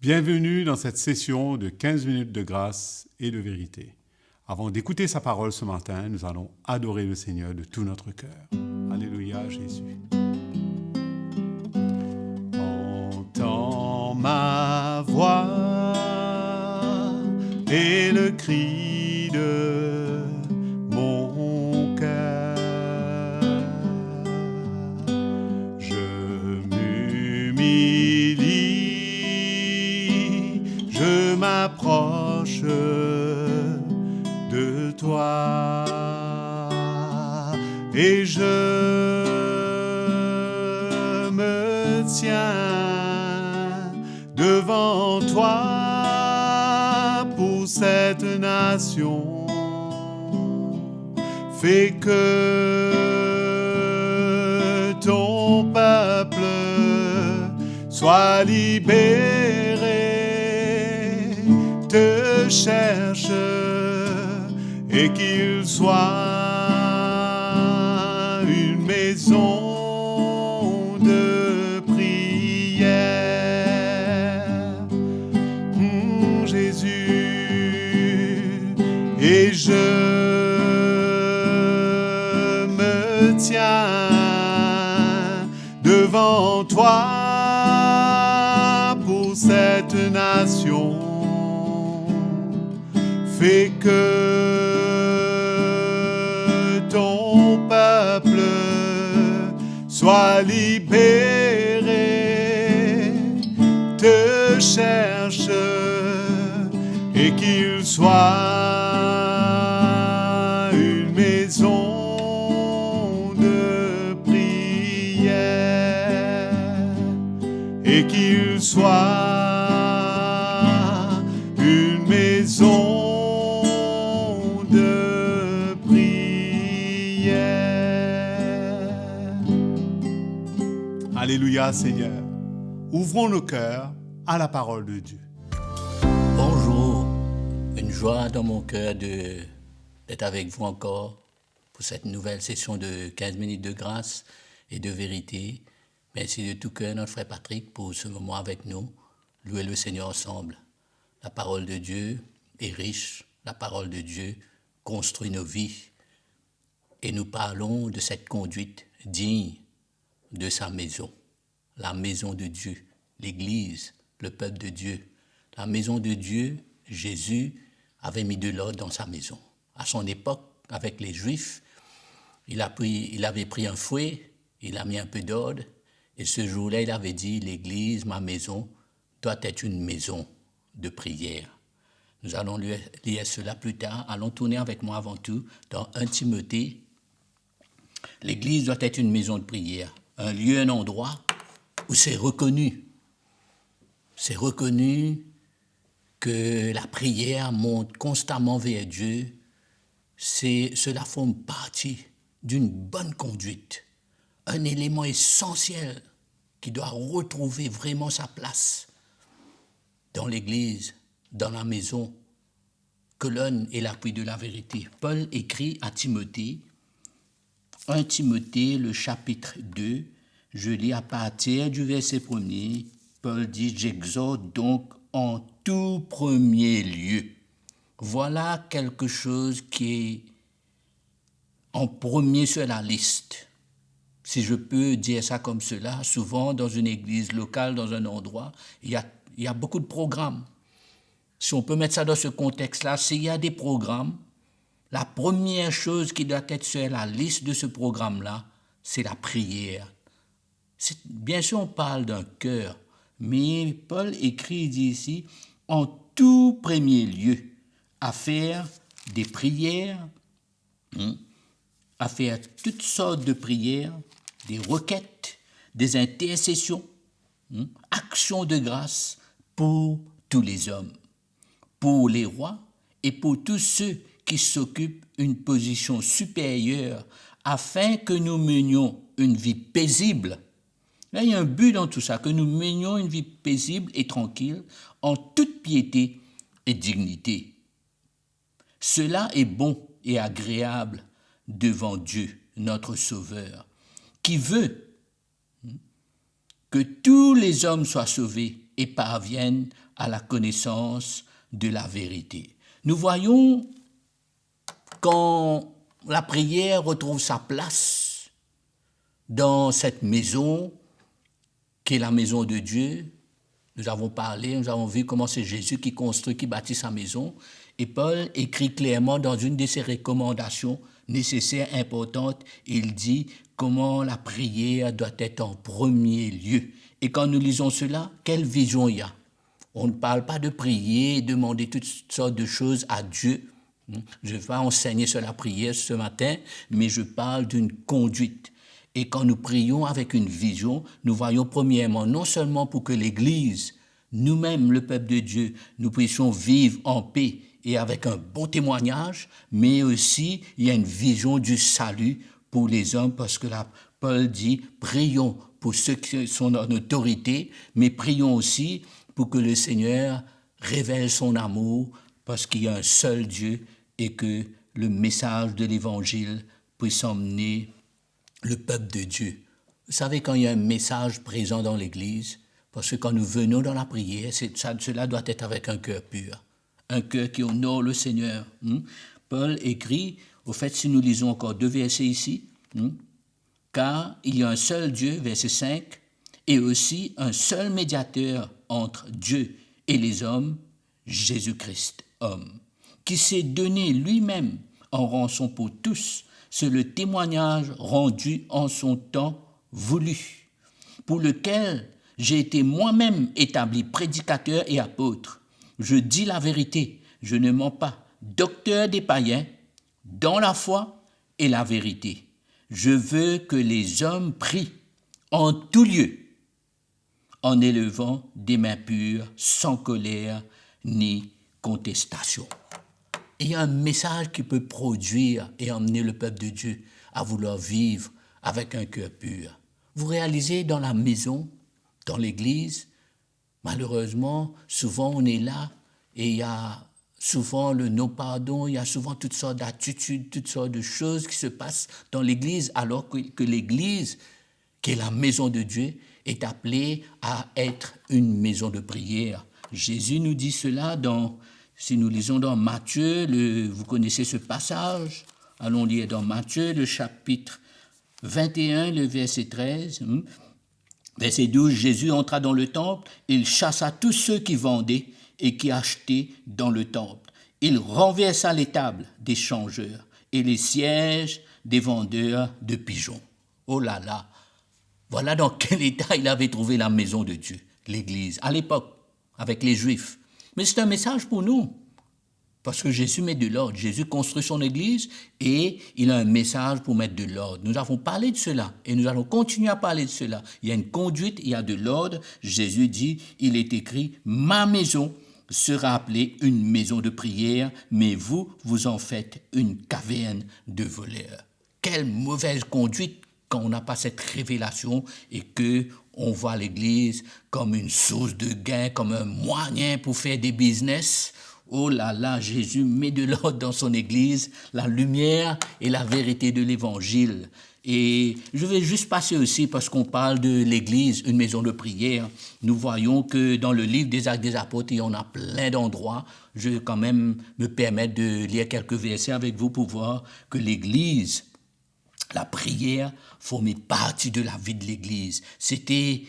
Bienvenue dans cette session de 15 minutes de grâce et de vérité. Avant d'écouter sa parole ce matin, nous allons adorer le Seigneur de tout notre cœur. Alléluia Jésus. Entends ma voix et le cri de mon cœur. Je m'humilie, je m'approche de toi et je me tiens devant toi pour cette nation. Fais que ton peuple soit libéré, te cherche et qu'il soit une maison de prière. Jésus, et je me tiens devant toi pour cette nation. Fais que ton peuple soit libéré, te cherche et qu'il soit une maison de prière et qu'il soit une maison de prière. Alléluia Seigneur. Ouvrons nos cœurs à la parole de Dieu. Bonjour, une joie dans mon cœur d'être avec vous encore pour cette nouvelle session de 15 minutes de grâce et de vérité. Merci de tout cœur notre frère Patrick pour ce moment avec nous. Louez le Seigneur ensemble. La parole de Dieu est riche, la parole de Dieu construit nos vies et nous parlons de cette conduite digne de sa maison, la maison de Dieu, l'Église, le peuple de Dieu. La maison de Dieu, Jésus avait mis de l'ordre dans sa maison. À son époque, avec les Juifs, il avait pris un fouet, il a mis un peu d'ordre, et ce jour-là, il avait dit, l'Église, ma maison, doit être une maison de prière. Nous allons lire cela plus tard. Allons tourner avec moi avant tout dans 1 Timothée. L'Église doit être une maison de prière, un lieu, un endroit où c'est reconnu. C'est reconnu que la prière monte constamment vers Dieu. Cela forme partie d'une bonne conduite, un élément essentiel qui doit retrouver vraiment sa place dans l'Église, dans la maison, colonne et l'appui de la vérité. Paul écrit à Timothée, 1 Timothée, le chapitre 2, je lis à partir du verset 1er, Paul dit, j'exhorte donc en tout premier lieu. Voilà quelque chose qui est en premier sur la liste. Si je peux dire ça comme cela, souvent dans une église locale, dans un endroit, il y a beaucoup de programmes. Si on peut mettre ça dans ce contexte-là, s'il y a des programmes, la première chose qui doit être sur la liste de ce programme-là, c'est la prière. Bien sûr, on parle d'un cœur, mais Paul écrit, il dit ici, en tout premier lieu, à faire des prières, à faire toutes sortes de prières, des requêtes, des intercessions, actions de grâce pour tous les hommes, pour les rois et pour tous ceux qui s'occupent une position supérieure afin que nous menions une vie paisible. Là, il y a un but dans tout ça, que nous menions une vie paisible et tranquille en toute piété et dignité. Cela est bon et agréable devant Dieu, notre Sauveur, qui veut que tous les hommes soient sauvés et parviennent à la connaissance de la vérité. Nous voyons quand la prière retrouve sa place dans cette maison qui est la maison de Dieu. Nous avons parlé, nous avons vu comment c'est Jésus qui construit, qui bâtit sa maison. Et Paul écrit clairement dans une de ses recommandations nécessaires, importantes, il dit comment la prière doit être en premier lieu. Et quand nous lisons cela, quelle vision il y a? On ne parle pas de prier, demander toutes sortes de choses à Dieu. Je ne vais pas enseigner sur la prière ce matin, mais je parle d'une conduite. Et quand nous prions avec une vision, nous voyons premièrement, non seulement pour que l'Église, nous-mêmes, le peuple de Dieu, nous puissions vivre en paix et avec un bon témoignage, mais aussi il y a une vision du salut pour les hommes, parce que là, Paul dit, prions pour ceux qui sont en autorité, mais prions aussi pour que le Seigneur révèle son amour, parce qu'il y a un seul Dieu et que le message de l'Évangile puisse emmener le peuple de Dieu. Vous savez, quand il y a un message présent dans l'Église, parce que quand nous venons dans la prière, cela doit être avec un cœur pur, un cœur qui honore le Seigneur. Paul écrit, au fait, si nous lisons encore 2 versets ici, car il y a un seul Dieu, verset 5, et aussi un seul médiateur entre Dieu et les hommes, Jésus-Christ, homme, qui s'est donné lui-même en rançon pour tous. C'est le témoignage rendu en son temps voulu, pour lequel j'ai été moi-même établi prédicateur et apôtre. Je dis la vérité, je ne mens pas, docteur des païens, dans la foi et la vérité. Je veux que les hommes prient en tout lieu, en élevant des mains pures, sans colère ni contestation. Il y a un message qui peut produire et emmener le peuple de Dieu à vouloir vivre avec un cœur pur. Vous réalisez, dans la maison, dans l'église, malheureusement, souvent on est là et il y a souvent le non-pardon, il y a souvent toutes sortes d'attitudes, toutes sortes de choses qui se passent dans l'église, alors que l'église, qui est la maison de Dieu, est appelée à être une maison de prière. Jésus nous dit cela si nous lisons dans Matthieu, vous connaissez ce passage, allons lire dans Matthieu, le chapitre 21, le verset 13. Verset 12, Jésus entra dans le temple, il chassa tous ceux qui vendaient et qui achetaient dans le temple. Il renversa les tables des changeurs et les sièges des vendeurs de pigeons. Oh là là, voilà dans quel état il avait trouvé la maison de Dieu, l'Église, à l'époque, avec les Juifs. Mais c'est un message pour nous, parce que Jésus met de l'ordre. Jésus construit son Église et il a un message pour mettre de l'ordre. Nous avons parlé de cela et nous allons continuer à parler de cela. Il y a une conduite, il y a de l'ordre. Jésus dit, il est écrit, ma maison sera appelée une maison de prière, mais vous en faites une caverne de voleurs. Quelle mauvaise conduite quand on n'a pas cette révélation et qu'on voit l'Église comme une source de gain, comme un moyen pour faire des business. Oh là là, Jésus met de l'ordre dans son Église, la lumière et la vérité de l'Évangile. Et je vais juste passer aussi, parce qu'on parle de l'Église, une maison de prière. Nous voyons que dans le livre des Actes des Apôtres, il y en a plein d'endroits. Je vais quand même me permettre de lire quelques versets avec vous pour voir que l'Église, la prière, formait partie de la vie de l'Église. C'était,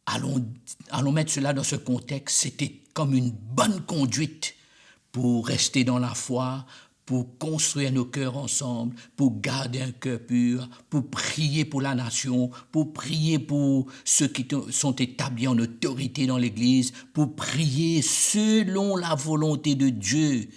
allons mettre cela dans ce contexte, c'était comme une bonne conduite pour rester dans la foi, pour construire nos cœurs ensemble, pour garder un cœur pur, pour prier pour la nation, pour prier pour ceux qui sont établis en autorité dans l'Église, pour prier selon la volonté de Dieu.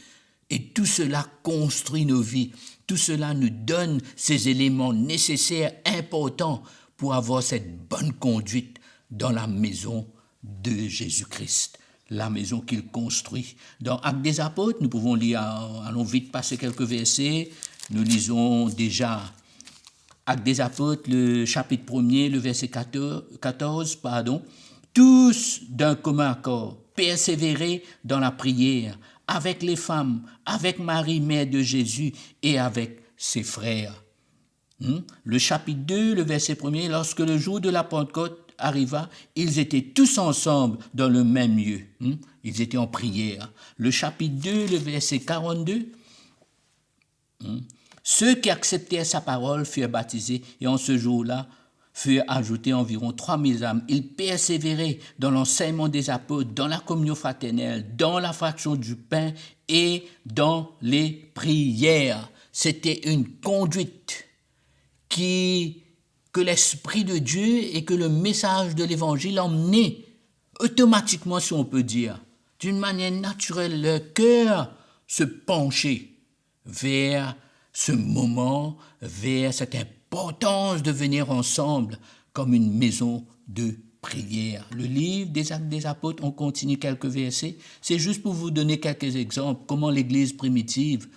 Et tout cela construit nos vies. Tout cela nous donne ces éléments nécessaires, importants, pour avoir cette bonne conduite dans la maison de Jésus-Christ, la maison qu'il construit. Dans Actes des Apôtres, nous pouvons lire, allons vite passer quelques versets. Nous lisons déjà Actes des Apôtres, le chapitre 1er, le verset 14, tous d'un commun accord, persévérer dans la prière, avec les femmes, avec Marie, mère de Jésus, et avec ses frères. Le chapitre 2, le verset 1er, lorsque le jour de la Pentecôte arriva, ils étaient tous ensemble dans le même lieu. Ils étaient en prière. Le chapitre 2, le verset 42. Ceux qui acceptèrent sa parole furent baptisés et en ce jour-là furent ajoutés environ 3000 âmes. Ils persévéraient dans l'enseignement des apôtres, dans la communion fraternelle, dans la fraction du pain et dans les prières. C'était une conduite que l'Esprit de Dieu et que le message de l'Évangile emmenait automatiquement, si on peut dire, d'une manière naturelle, le cœur se penchait vers ce moment, vers cette importance de venir ensemble comme une maison de prière. Le livre des Actes des Apôtres, on continue quelques versets. C'est juste pour vous donner quelques exemples, comment l'Église primitive,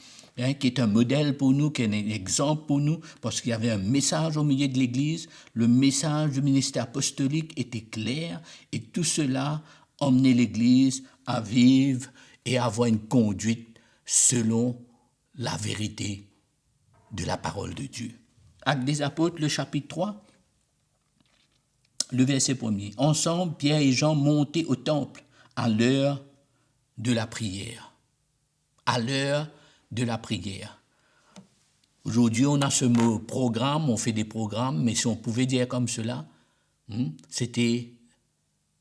qui est un modèle pour nous, qui est un exemple pour nous, parce qu'il y avait un message au milieu de l'Église, le message du ministère apostolique était clair, et tout cela emmenait l'Église à vivre et à avoir une conduite selon la vérité de la parole de Dieu. Actes des Apôtres, le chapitre 3, le verset 1er. Ensemble, Pierre et Jean montaient au temple à l'heure de la prière. À l'heure de la prière. Aujourd'hui, on a ce mot programme, on fait des programmes, mais si on pouvait dire comme cela, c'était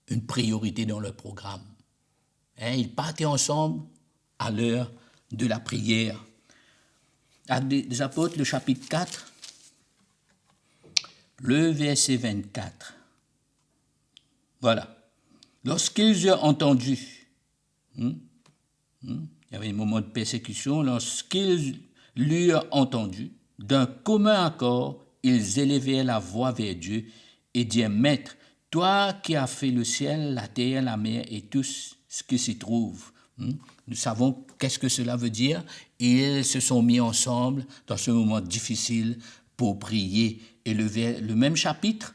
une priorité dans le programme. Ils partaient ensemble à l'heure de la prière. Actes des Apôtres, le chapitre 4, le verset 24. Voilà. Lorsqu'ils eurent entendu, il y avait un moment de persécution, lorsqu'ils l'eurent entendu, d'un commun accord, ils élevèrent la voix vers Dieu et dirent, Maître, toi qui as fait le ciel, la terre, la mer et tout ce qui s'y trouve. Nous savons qu'est-ce que cela veut dire. Ils se sont mis ensemble dans ce moment difficile pour prier. Et le même chapitre,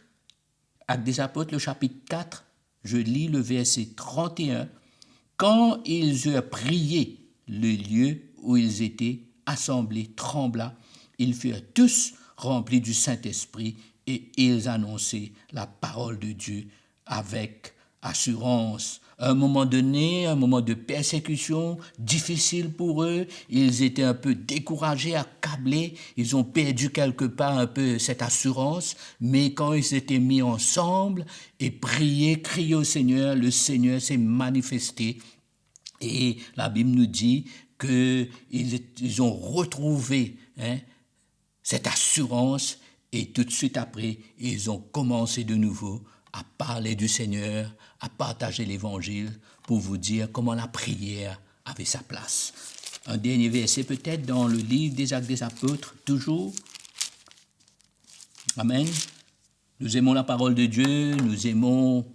Actes des Apôtres, le chapitre 4, je lis le verset 31. Quand ils eurent prié, le lieu où ils étaient assemblés trembla. Ils furent tous remplis du Saint-Esprit et ils annonçaient la parole de Dieu avec assurance. À un moment donné, un moment de persécution difficile pour eux, ils étaient un peu découragés, accablés, ils ont perdu quelque part un peu cette assurance, mais quand ils s'étaient mis ensemble et prié, crié au Seigneur, le Seigneur s'est manifesté et la Bible nous dit qu'ils ont retrouvé cette assurance et tout de suite après, ils ont commencé de nouveau à parler du Seigneur, à partager l'Évangile pour vous dire comment la prière avait sa place. Un dernier verset peut-être dans le livre des Actes des Apôtres, toujours. Amen. Nous aimons la parole de Dieu, nous aimons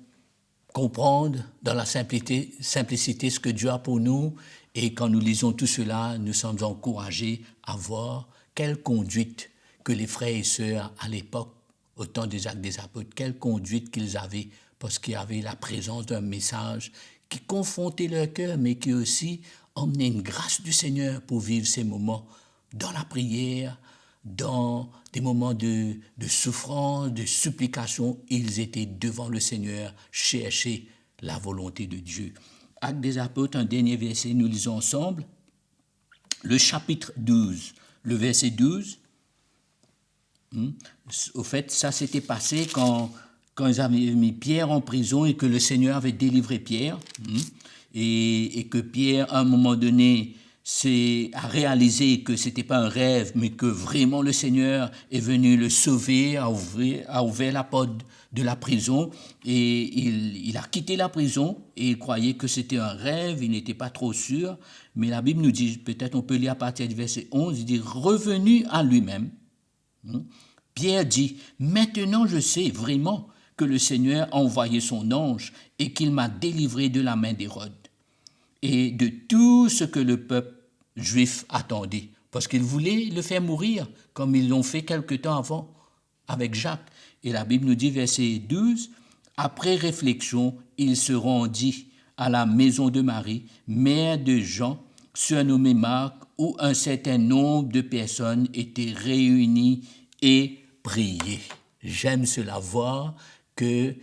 comprendre dans la simplicité ce que Dieu a pour nous. Et quand nous lisons tout cela, nous sommes encouragés à voir quelle conduite que les frères et sœurs à l'époque, au temps des Actes des Apôtres, quelle conduite qu'ils avaient, parce qu'il y avait la présence d'un message qui confrontait leur cœur, mais qui aussi emmenait une grâce du Seigneur pour vivre ces moments dans la prière, dans des moments de souffrance, de supplication. Ils étaient devant le Seigneur, chercher la volonté de Dieu. Actes des Apôtres, un dernier verset, nous lisons ensemble. Le chapitre 12, le verset 12. Au fait, ça s'était passé quand ils avaient mis Pierre en prison et que le Seigneur avait délivré Pierre. Et que Pierre, à un moment donné, a réalisé que ce n'était pas un rêve, mais que vraiment le Seigneur est venu le sauver, a ouvert la porte de la prison et il a quitté la prison et il croyait que c'était un rêve, il n'était pas trop sûr. Mais la Bible nous dit, peut-être on peut lire à partir du verset 11, il dit « Revenu à lui-même », Pierre dit, « Maintenant je sais vraiment que le Seigneur a envoyé son ange et qu'il m'a délivré de la main d'Hérode et de tout ce que le peuple juif attendait. » Parce qu'ils voulaient le faire mourir, comme ils l'ont fait quelque temps avant avec Jacques. Et la Bible nous dit, verset 12, « Après réflexion, il se rendit à la maison de Marie, mère de Jean, surnommé Marc, où un certain nombre de personnes étaient réunies et priaient. » J'aime cela voir que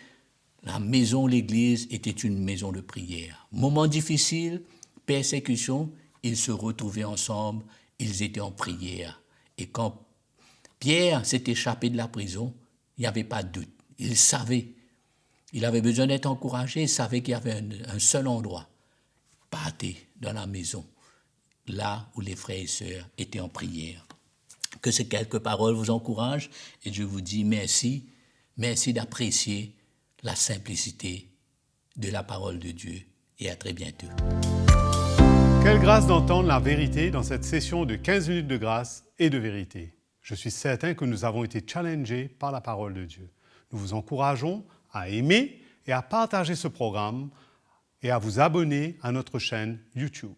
La maison, l'église, était une maison de prière. Moment difficile, persécution, ils se retrouvaient ensemble, ils étaient en prière. Et quand Pierre s'est échappé de la prison, il n'y avait pas de doute. Il savait, il avait besoin d'être encouragé, il savait qu'il y avait un seul endroit. Partez dans la maison, là où les frères et sœurs étaient en prière. Que ces quelques paroles vous encouragent et je vous dis merci, merci d'apprécier la simplicité de la parole de Dieu et à très bientôt. Quelle grâce d'entendre la vérité dans cette session de 15 minutes de grâce et de vérité. Je suis certain que nous avons été challengés par la parole de Dieu. Nous vous encourageons à aimer et à partager ce programme et à vous abonner à notre chaîne YouTube.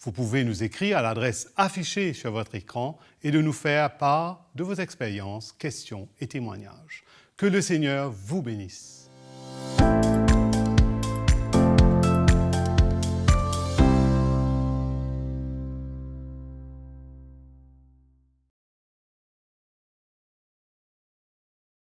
Vous pouvez nous écrire à l'adresse affichée sur votre écran et de nous faire part de vos expériences, questions et témoignages. Que le Seigneur vous bénisse.